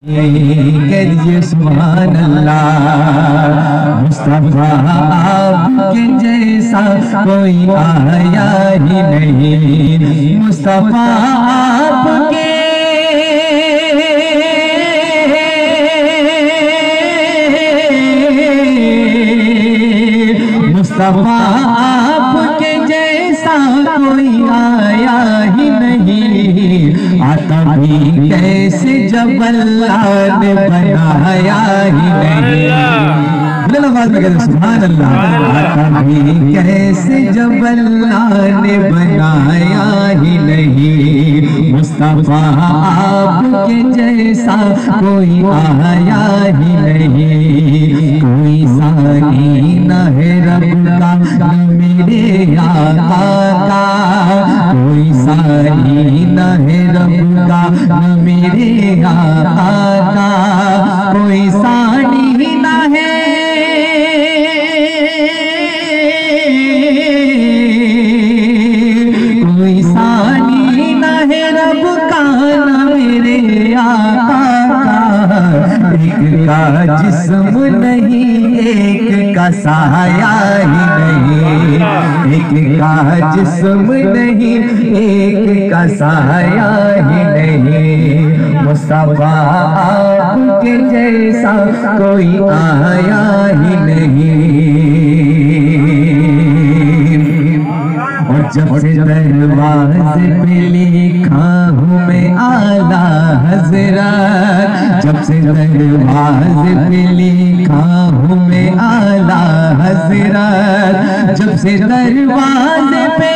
करिए सुभान अल्लाह। मुस्तफा आपके जैसा कोई आया ही नहीं। मुस्तफा आपके मुस्तफा आपके जैसा कोई आया ही नहीं। आता भी कैसे जब अल्लाह ने बनाया ही नहीं। आवाज में कहते सुभान अल्लाह। आता भी कैसे जब अल्लाह ने बनाया ही नहीं। मुस्तफा आपके जैसा कोई आया ही नहीं। कोई सानी न है रब का न मेरे आका का। कोई सानी न है रब का न मेरे आका का। कोई सानी न है कोई सानी न है रब का न मेरे आका का। एक का जिस्म नहीं एक का साया ही नहीं। एक का जिस्म नहीं एक का साया ही नहीं। मुस्तफा आपके जैसा कोई आया ही नहीं। और जब से दरवाजे पे लिखा हूँ मैं आला हजरत। जब से दरवाजे पे लिखा हूँ मैं आला हजरत। जब से दरवाजे पे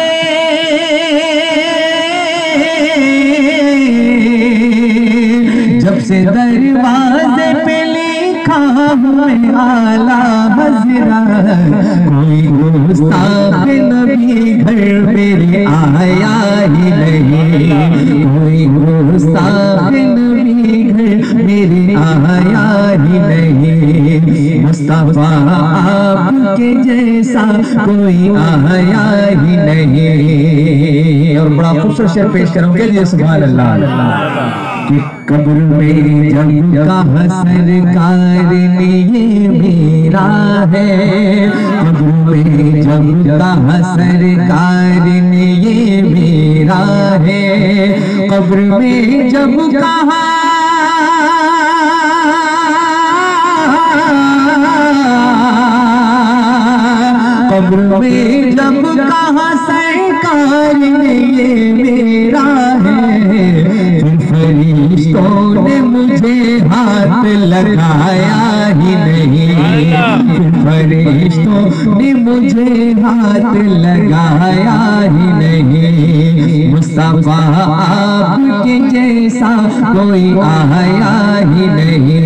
जब से दरवाजे पे लिखा हूँ मैं आला हजरत। कोई गुस्ताख नबी घर मेरे आया ही नहीं। कोई गुस्ताख नबी घर मेरे आया ही नहीं। मुस्तफा आपके जैसा कोई आया ही नहीं। और बड़ा खूबसूरत शेर पेश करूंगा जी सुभान अल्लाह। कि कब्र में जब कहा सरकार ने ये मेरा है। कब्र में जब कहा सरकार ने ये मेरा है। कब्र में जब कहा कब्र में जब कहा सरकार ने ये मेरा है। फरिश्तों ने मुझे हाथ लगाया ही नहीं। फरिश्तों ने मुझे हाथ लगाया ही नहीं। मुस्तफा आपके जैसा कोई आया ही नहीं।